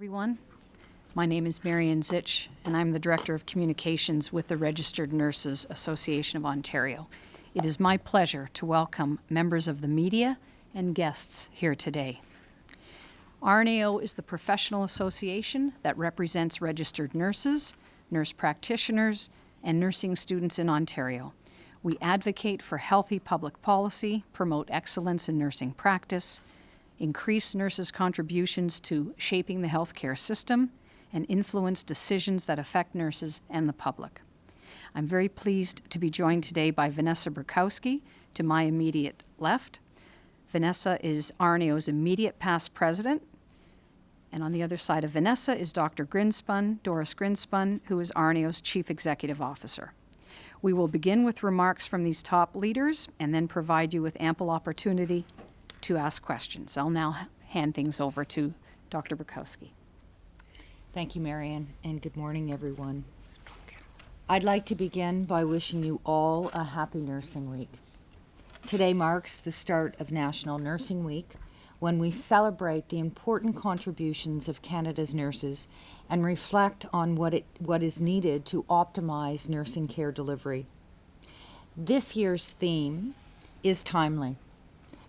Everyone. My name is Marion Zych, and I'm the Director of Communications with the Registered Nurses Association of Ontario. It is my pleasure to welcome members of the media and guests here today. RNAO is the professional association that represents registered nurses, nurse practitioners, and nursing students in Ontario. We advocate for healthy public policy, promote excellence in nursing practice, increase nurses' contributions to shaping the healthcare system, and influence decisions that affect nurses and the public. I'm very pleased to be joined today by Vanessa Burkoski to my immediate left. Vanessa is RNAO's immediate past president, and on the other side of Vanessa is Dr. Grinspun, Doris Grinspun, who is RNAO's Chief Executive Officer. We will begin with remarks from these top leaders and then provide you with ample opportunity to ask questions. I'll now hand things over to Dr. Burkoski. Thank you, Marion, and good morning, everyone. I'd like to begin by wishing you all a happy Nursing Week. Today marks the start of National Nursing Week, when we celebrate the important contributions of Canada's nurses and reflect on what is needed to optimize nursing care delivery. This year's theme is timely.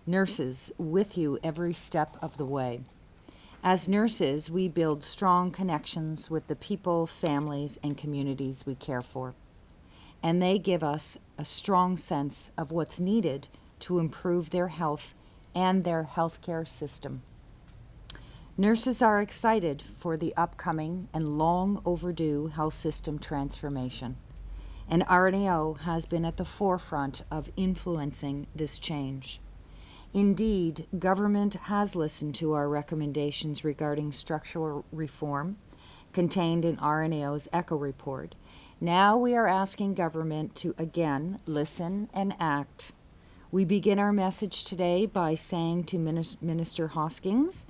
Nurses with you every step of the way. As nurses, we build strong connections with the people, families, and communities we care for. And they give us a strong sense of what's needed to improve their health and their healthcare system. Nurses are excited for the upcoming and long overdue health system transformation. And RNAO has been at the forefront of influencing this change. Indeed, government has listened to our recommendations regarding structural reform contained in RNAO's ECHO report. Now we are asking government to again listen and act. We begin our message today by saying to Minister Hoskins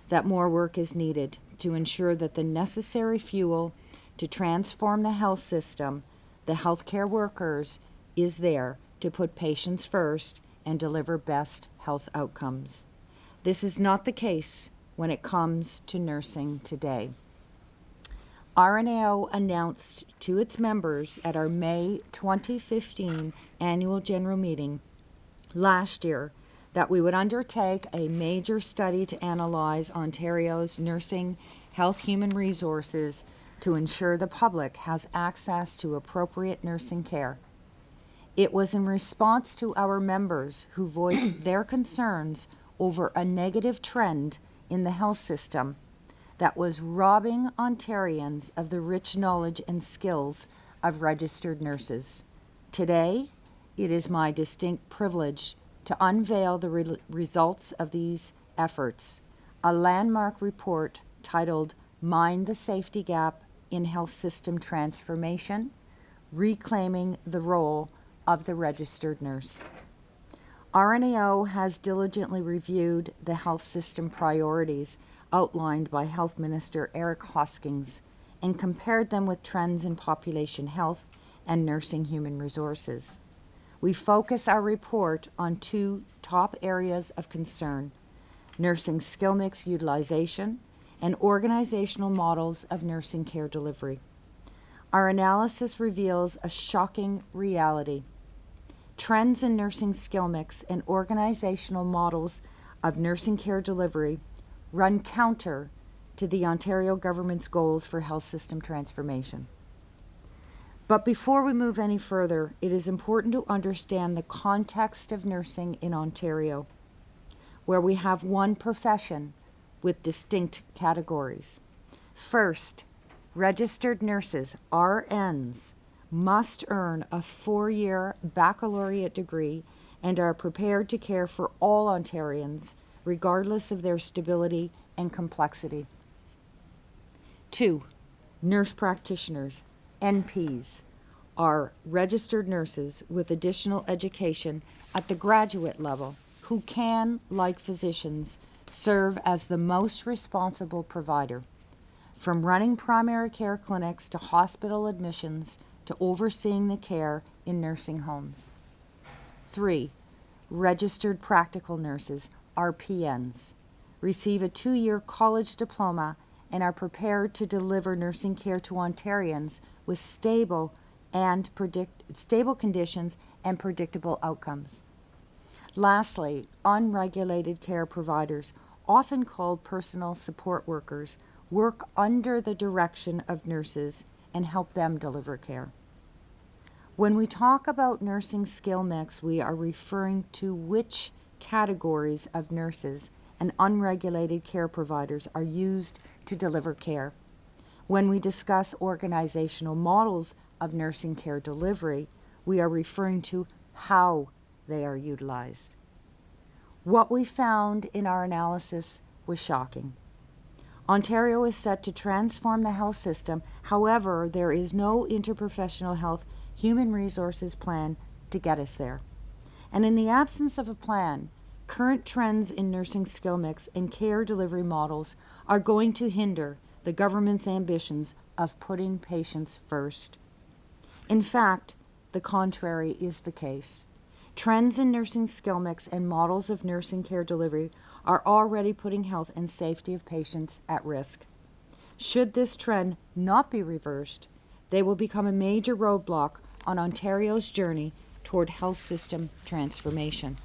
that more work is needed to ensure that the necessary fuel to transform the health system, the healthcare workers, is there to put patients first and deliver best health outcomes. This is not the case when it comes to nursing today. RNAO announced to its members at our May 2015 annual general meeting last year that we would undertake a major study to analyze Ontario's nursing health human resources to ensure the public has access to appropriate nursing care. It was in response to our members who voiced their concerns over a negative trend in the health system that was robbing Ontarians of the rich knowledge and skills of registered nurses. Today, it is my distinct privilege to unveil the results of these efforts, a landmark report titled Mind the Safety Gap in Health System Transformation, Reclaiming the Role of the Registered Nurse. RNAO has diligently reviewed the health system priorities outlined by Health Minister Eric Hoskins and compared them with trends in population health and nursing human resources. We focus our report on two top areas of concern: nursing skill mix utilization and organizational models of nursing care delivery. Our analysis reveals a shocking reality. Trends in nursing skill mix and organizational models of nursing care delivery run counter to the Ontario government's goals for health system transformation. But before we move any further, it is important to understand the context of nursing in Ontario, where we have one profession with distinct categories. First, registered nurses, RNs, must earn a 4-year baccalaureate degree and are prepared to care for all Ontarians, regardless of their stability and complexity. 2. Nurse practitioners, NPs, are registered nurses with additional education at the graduate level who can, like physicians, serve as the most responsible provider, from running primary care clinics to hospital admissions to overseeing the care in nursing homes. 3. Registered practical nurses, RPNs, receive a 2-year college diploma and are prepared to deliver nursing care to Ontarians with stable conditions and predictable outcomes. Lastly, unregulated care providers, often called personal support workers, work under the direction of nurses and help them deliver care. When we talk about nursing skill mix, we are referring to which categories of nurses and unregulated care providers are used to deliver care. When we discuss organizational models of nursing care delivery, we are referring to how they are utilized. What we found in our analysis was shocking. Ontario is set to transform the health system. However, there is no interprofessional health human resources plan to get us there. And in the absence of a plan, current trends in nursing skill mix and care delivery models are going to hinder the government's ambitions of putting patients first. In fact, the contrary is the case. Trends in nursing skill mix and models of nursing care delivery are already putting health and safety of patients at risk. Should this trend not be reversed, they will become a major roadblock on Ontario's journey toward health system transformation.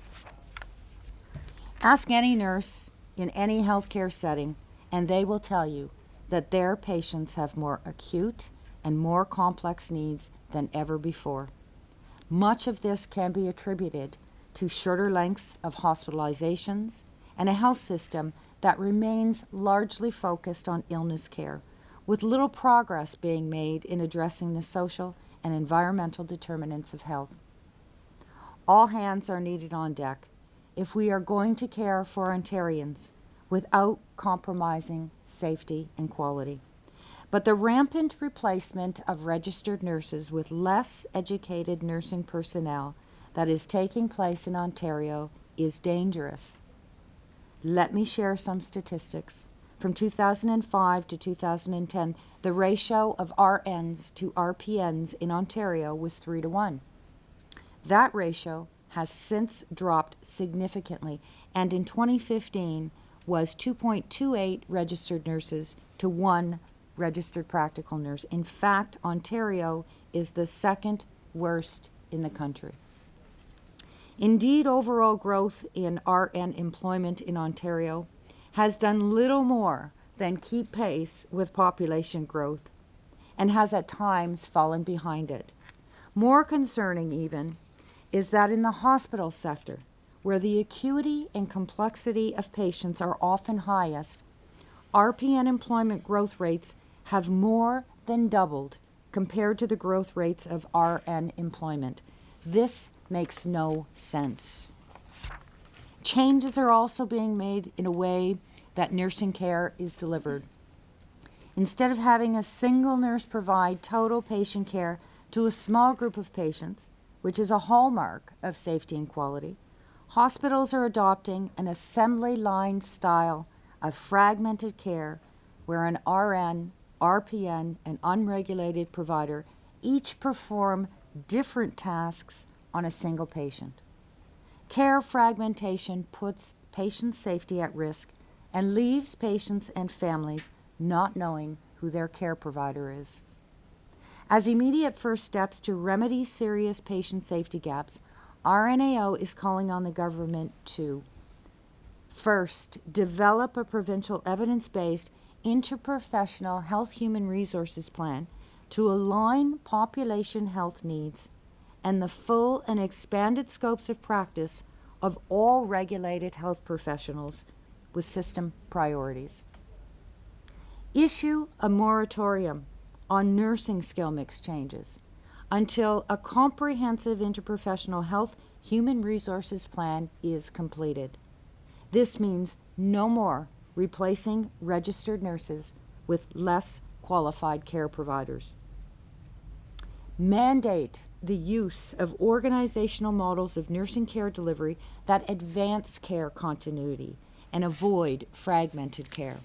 Ask any nurse in any healthcare setting, and they will tell you that their patients have more acute and more complex needs than ever before. Much of this can be attributed to shorter lengths of hospitalizations and a health system that remains largely focused on illness care, with little progress being made in addressing the social and environmental determinants of health. All hands are needed on deck if we are going to care for Ontarians without compromising safety and quality. But the rampant replacement of registered nurses with less educated nursing personnel that is taking place in Ontario is dangerous. Let me share some statistics. From 2005 to 2010, the ratio of RNs to RPNs in Ontario was 3-1. That ratio has since dropped significantly, and in 2015 was 2.28 registered nurses to 1 registered practical nurse. In fact, Ontario is the second worst in the country. Indeed, overall growth in RN employment in Ontario has done little more than keep pace with population growth and has at times fallen behind it. More concerning even is that in the hospital sector, where the acuity and complexity of patients are often highest, RPN employment growth rates have more than doubled compared to the growth rates of RN employment. This makes no sense. Changes are also being made in a way that nursing care is delivered. Instead of having a single nurse provide total patient care to a small group of patients, which is a hallmark of safety and quality, hospitals are adopting an assembly line style of fragmented care where an RN, RPN, and unregulated provider each perform different tasks on a single patient. Care fragmentation puts patient safety at risk and leaves patients and families not knowing who their care provider is. As immediate first steps to remedy serious patient safety gaps, RNAO is calling on the government to first, develop a provincial evidence-based interprofessional health human resources plan to align population health needs and the full and expanded scopes of practice of all regulated health professionals with system priorities. Issue a moratorium on nursing skill mix changes until a comprehensive interprofessional health human resources plan is completed. This means no more replacing registered nurses with less qualified care providers. Mandate the use of organizational models of nursing care delivery that advance care continuity and avoid fragmented care.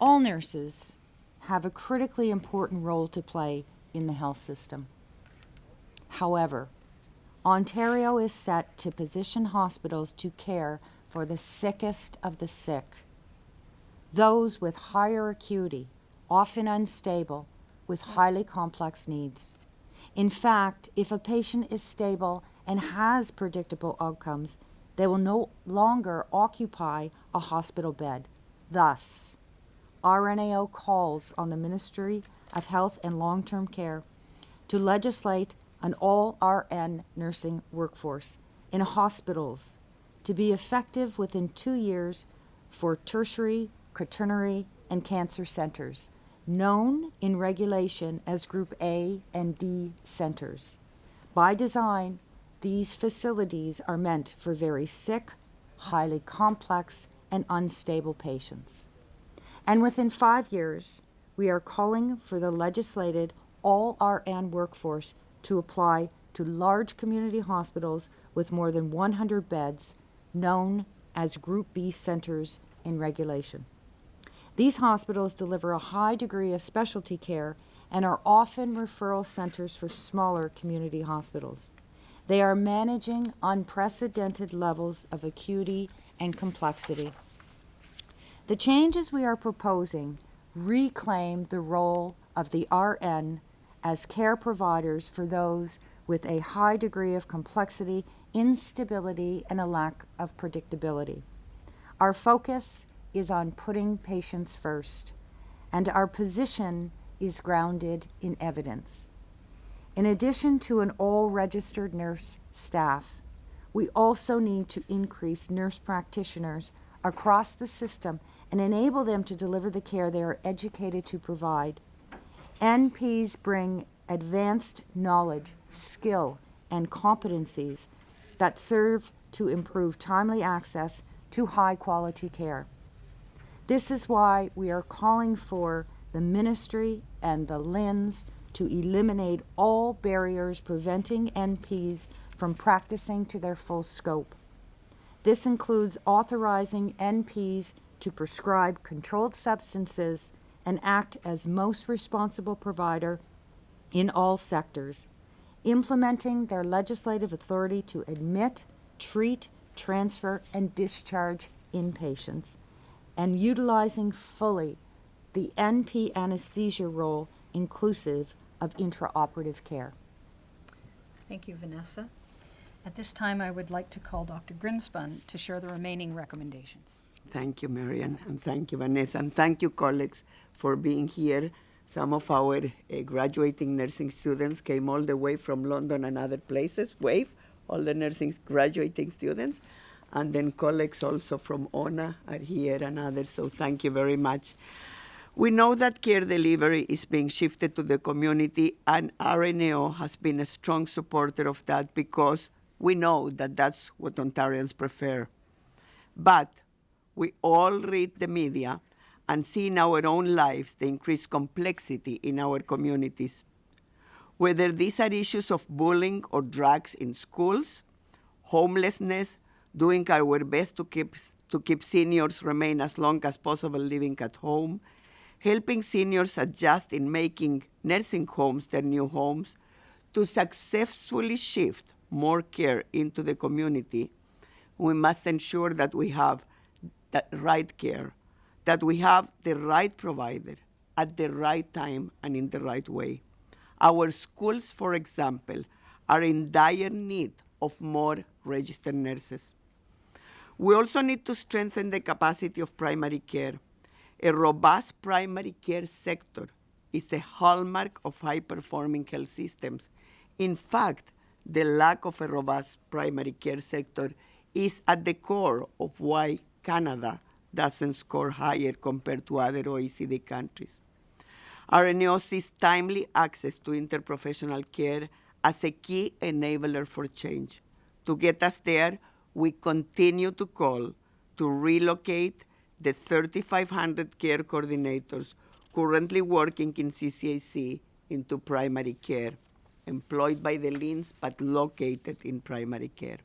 All nurses have a critically important role to play in the health system. However, Ontario is set to position hospitals to care for the sickest of the sick. those with higher acuity, often unstable, with highly complex needs. In fact, if a patient is stable and has predictable outcomes, they will no longer occupy a hospital bed. Thus, RNAO calls on the Ministry of Health and Long-Term Care to legislate an all-RN nursing workforce in hospitals to be effective within 2 years for tertiary, quaternary, and cancer centers, known in regulation as Group A and D centers. By design, these facilities are meant for very sick, highly complex, and unstable patients. And within 5 years, we are calling for the legislated all-RN workforce to apply to large community hospitals with more than 100 beds, known as Group B centers in regulation. These hospitals deliver a high degree of specialty care and are often referral centers for smaller community hospitals. They are managing unprecedented levels of acuity and complexity. The changes we are proposing reclaim the role of the RN as care providers for those with a high degree of complexity, instability, and a lack of predictability. Our focus is on putting patients first, and our position is grounded in evidence. In addition to an all-registered nurse staff, we also need to increase nurse practitioners across the system and enable them to deliver the care they are educated to provide. NPs bring advanced knowledge, skill, and competencies that serve to improve timely access to high-quality care. This is why we are calling for the ministry and the LHINs to eliminate all barriers preventing NPs from practicing to their full scope. This includes authorizing NPs to prescribe controlled substances and act as most responsible provider in all sectors, implementing their legislative authority to admit, treat, transfer, and discharge inpatients, and utilizing fully the NP anesthesia role inclusive of intraoperative care. Thank you, Vanessa. At this time, I would like to call Dr. Grinspun to share the remaining recommendations. Thank you, Marion, and thank you, Vanessa, and thank you, colleagues, for being here. Some of our graduating nursing students came all the way from London and other places. Wave, all the nursing graduating students. And then colleagues also from ONA are here and others, so thank you very much. We know that care delivery is being shifted to the community, and RNAO has been a strong supporter of that because we know that that's what Ontarians prefer. But we all read the media and see in our own lives the increased complexity in our communities. Whether these are issues of bullying or drugs in schools, homelessness, doing our best to keep seniors remain as long as possible living at home, helping seniors adjust in making nursing homes their new homes, to successfully shift more care into the community, we must ensure that we have the right care, that we have the right provider at the right time and in the right way. Our schools, for example, are in dire need of more registered nurses. We also need to strengthen the capacity of primary care. A robust primary care sector is a hallmark of high-performing health systems. In fact, the lack of a robust primary care sector is at the core of why Canada doesn't score higher compared to other OECD countries. RNAO sees timely access to interprofessional care as a key enabler for change. To get us there, we continue to call to relocate the 3,500 care coordinators currently working in CCAC into primary care, employed by the LHINs but located in primary care.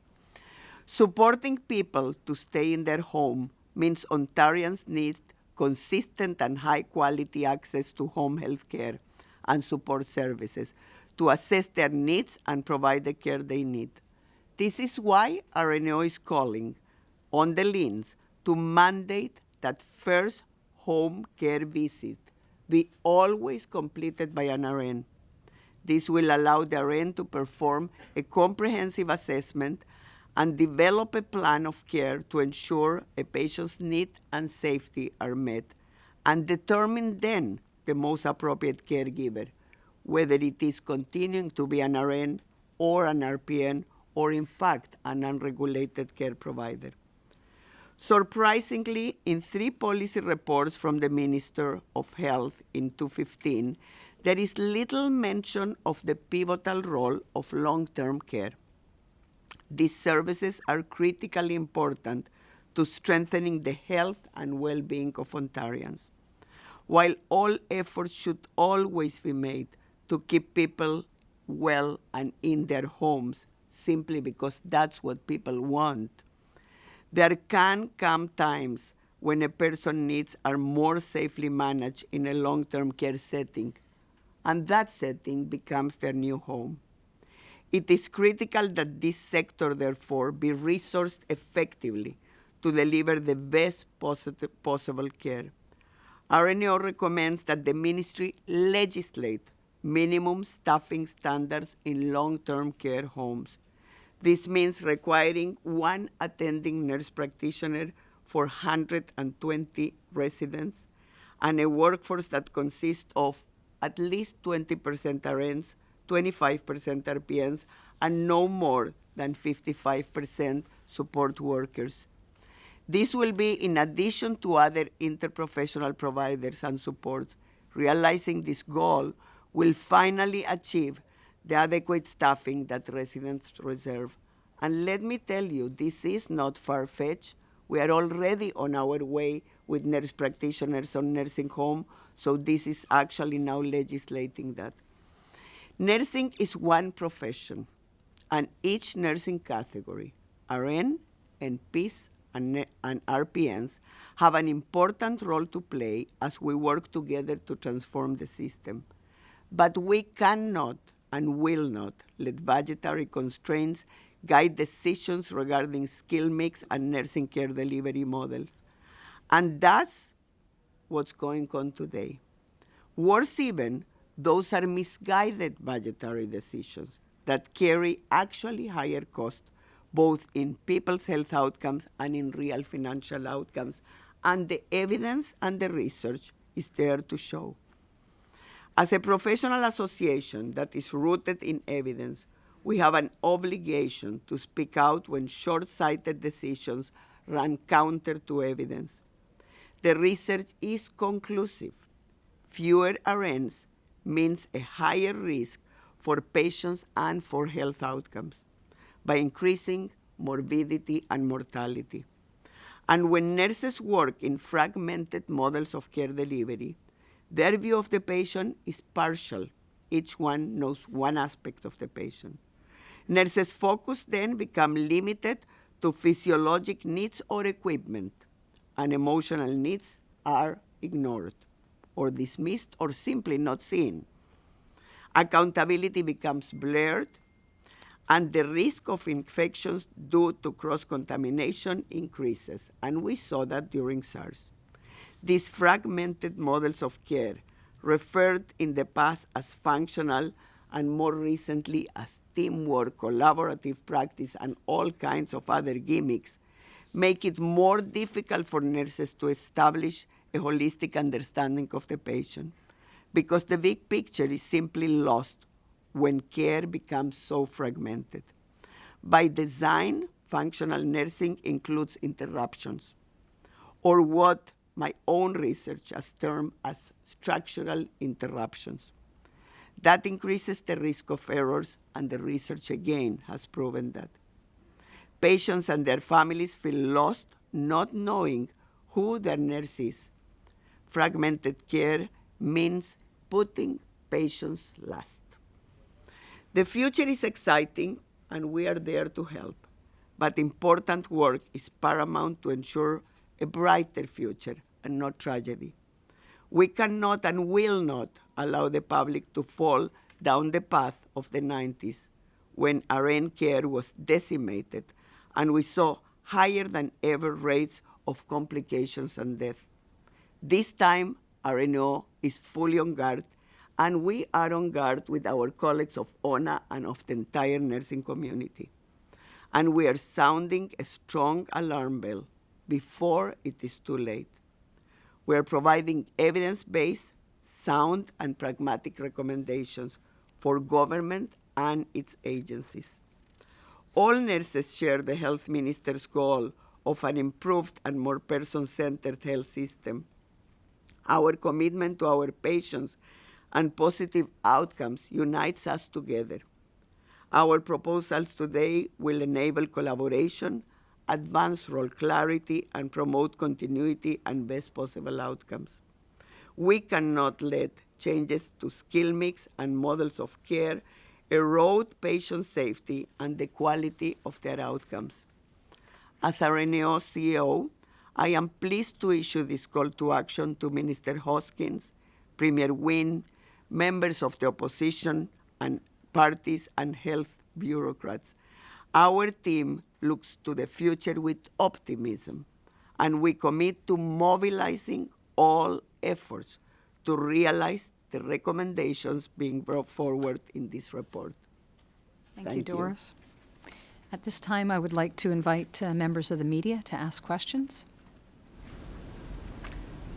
Supporting people to stay in their home means Ontarians need consistent and high-quality access to home health care and support services to assess their needs and provide the care they need. This is why RNAO is calling on the LHINs to mandate that first home care visit be always completed by an RN. This will allow the RN to perform a comprehensive assessment and develop a plan of care to ensure a patient's needs and safety are met, and determine then the most appropriate caregiver, whether it is continuing to be an RN or an RPN, or in fact an unregulated care provider. Surprisingly, in 3 policy reports from the Minister of Health in 2015, there is little mention of the pivotal role of long-term care. These services are critically important to strengthening the health and well-being of Ontarians. While all efforts should always be made to keep people well and in their homes, simply because that's what people want, there can come times when a person's needs are more safely managed in a long-term care setting, and that setting becomes their new home. It is critical that this sector, therefore, be resourced effectively to deliver the best possible care. RNAO recommends that the ministry legislate minimum staffing standards in long-term care homes. This means requiring 1 attending nurse practitioner for 120 residents and a workforce that consists of at least 20% RNs, 25% RPNs, and no more than 55% support workers. This will be in addition to other interprofessional providers and supports. Realizing this goal will finally achieve the adequate staffing that residents deserve. And let me tell you, this is not far-fetched. We are already on our way with nurse practitioners on nursing home, so this is actually now legislating that. Nursing is one profession, and each nursing category, RN, NPs, and RPNs, have an important role to play as we work together to transform the system. But we cannot and will not let budgetary constraints guide decisions regarding skill mix and nursing care delivery models. And that's what's going on today. Worse even, those are misguided budgetary decisions that carry actually higher costs, both in people's health outcomes and in real financial outcomes. And the evidence and the research is there to show. As a professional association that is rooted in evidence, we have an obligation to speak out when short-sighted decisions run counter to evidence. The research is conclusive. Fewer RNs means a higher risk for patients and for health outcomes by increasing morbidity and mortality. And when nurses work in fragmented models of care delivery, their view of the patient is partial. Each one knows one aspect of the patient. Nurses' focus then become limited to physiologic needs or equipment, and emotional needs are ignored or dismissed or simply not seen. Accountability becomes blurred, and the risk of infections due to cross-contamination increases, and we saw that during SARS. These fragmented models of care, referred in the past as functional and more recently as teamwork, collaborative practice, and all kinds of other gimmicks, make it more difficult for nurses to establish a holistic understanding of the patient, because the big picture is simply lost when care becomes so fragmented. By design, functional nursing includes interruptions, or what my own research has termed as structural interruptions. That increases the risk of errors, and the research again has proven that. Patients and their families feel lost, not knowing who their nurse is. Fragmented care means putting patients last. The future is exciting, and we are there to help. But important work is paramount to ensure a brighter future and not tragedy. We cannot and will not allow the public to fall down the path of the 90s, when RN care was decimated and we saw higher than ever rates of complications and death. This time, RNAO is fully on guard, and we are on guard with our colleagues of ONA and of the entire nursing community. And we are sounding a strong alarm bell before it is too late. We are providing evidence-based, sound, and pragmatic recommendations for government and its agencies. All nurses share the health minister's goal of an improved and more person-centered health system. Our commitment to our patients and positive outcomes unites us together. Our proposals today will enable collaboration, advance role clarity, and promote continuity and best possible outcomes. We cannot let changes to skill mix and models of care erode patient safety and the quality of their outcomes. As RNAO CEO, I am pleased to issue this call to action to Minister Hoskins, Premier Wynne, members of the opposition and parties, and health bureaucrats. Our team looks to the future with optimism, and we commit to mobilizing all efforts to realize the recommendations being brought forward in this report. Thank you, Doris. At this time, I would like to invite members of the media to ask questions.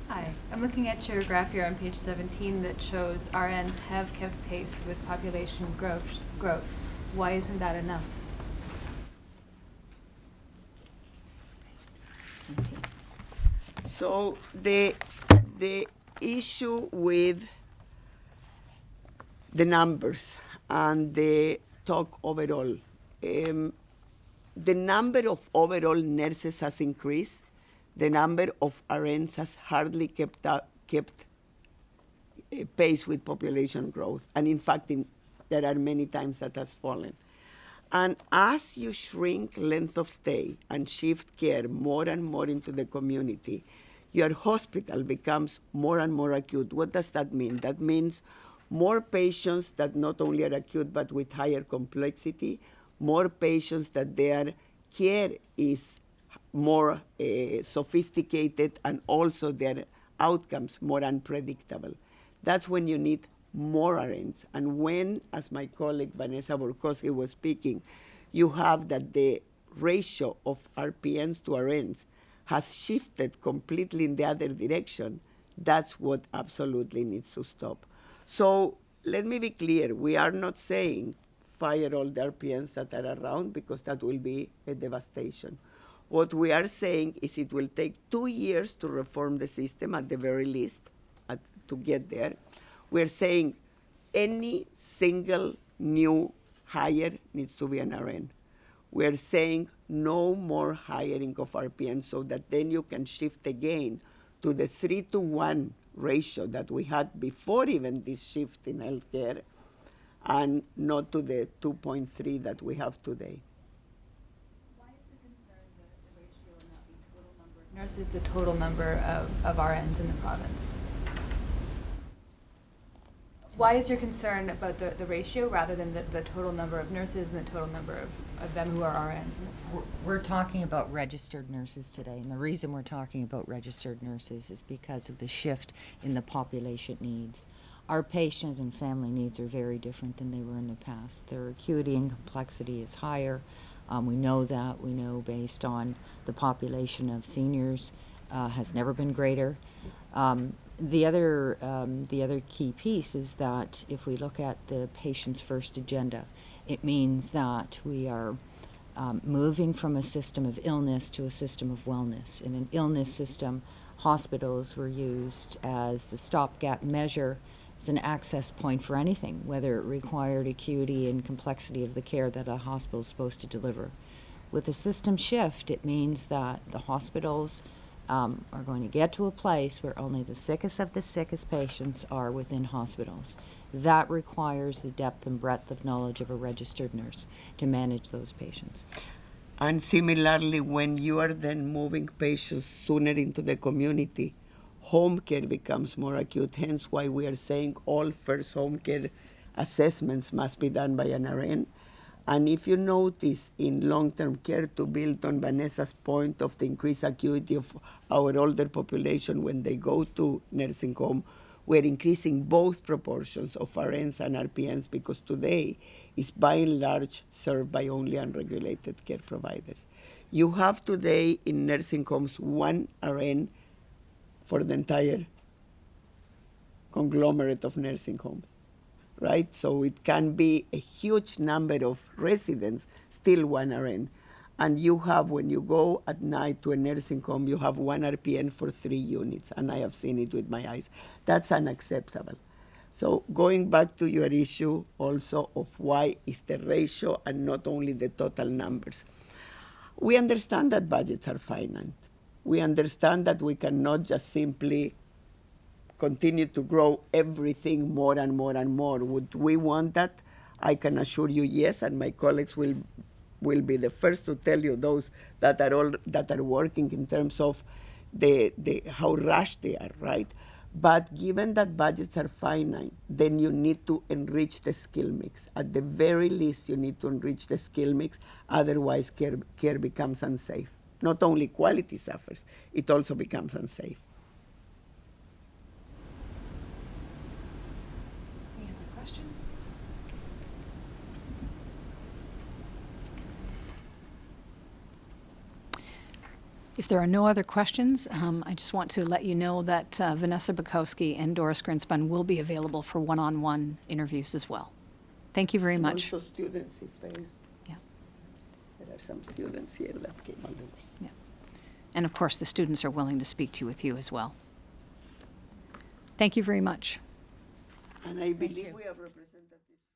Hi, I'm looking at your graph here on page 17 that shows RNs have kept pace with population growth. Why isn't that enough? 17. So the issue with the numbers and the talk overall, the number of overall nurses has increased. The number of RNs has hardly kept pace with population growth. And in fact, there are many times that has fallen. And as you shrink length of stay and shift care more and more into the community, your hospital becomes more and more acute. What does that mean? That means more patients that not only are acute but with higher complexity, more patients that their care is more sophisticated, and also their outcomes more unpredictable. That's when you need more RNs. And when, as my colleague Vanessa Burkoski was speaking, you have that the ratio of RPNs to RNs has shifted completely in the other direction, that's what absolutely needs to stop. So let me be clear, we are not saying fire all the RPNs that are around, because that will be a devastation. What we are saying is it will take 2 years to reform the system at the very least, to get there. We're saying any single new hire needs to be an RN. We're saying no more hiring of RPN, so that then you can shift again to the 3-to-1 ratio that we had before even this shift in healthcare, and not to the 2.3 that we have today. Why is the concern the ratio and not the total number of nurses, the total number of RNs in the province? Why is your concern about the ratio rather than the total number of nurses and the total number of them who are RNs in the province? We're talking about registered nurses today, and the reason we're talking about registered nurses is because of the shift in the population needs. Our patient and family needs are very different than they were in the past. Their acuity and complexity is higher. We know that. We know based on the population of seniors has never been greater. The other key piece is that if we look at the patient's first agenda, it means that we are moving from a system of illness to a system of wellness. In an illness system, hospitals were used as the stopgap measure, as an access point for anything, whether it required acuity and complexity of the care that a hospital is supposed to deliver. With a system shift, it means that the hospitals are going to get to a place where only the sickest of the sickest patients are within hospitals. That requires the depth and breadth of knowledge of a registered nurse to manage those patients. And similarly, when you are then moving patients sooner into the community, home care becomes more acute, hence why we are saying all first home care assessments must be done by an RN. And if you notice in long-term care, to build on Vanessa's point of the increased acuity of our older population when they go to nursing home, we're increasing both proportions of RNs and RPNs because today is by and large served by only unregulated care providers. You have today in nursing homes 1 RN for the entire conglomerate of nursing homes, right? So it can be a huge number of residents, still 1 RN. And you have, when you go at night to a nursing home, you have 1 RPN for 3 units, and I have seen it with my eyes. That's unacceptable. So going back to your issue also of why is the ratio and not only the total numbers. We understand that budgets are finite. We understand that we cannot just simply continue to grow everything more and more and more. Would we want that? I can assure you yes, and my colleagues will be the first to tell you, those that are working in terms of how rushed they are, right? But given that budgets are finite, then you need to enrich the skill mix. At the very least, you need to enrich the skill mix, otherwise care becomes unsafe. Not only quality suffers, it also becomes unsafe. Any other questions? If there are no other questions, I just want to let you know that Vanessa Burkoski and Doris Grinspun will be available for one-on-one interviews as well. Thank you very And much. also students, if they, Yeah. there are some students here that came on the way. Yeah. And of course, the students are willing to speak to you with you as well. Thank you very much. And I believe we have representatives.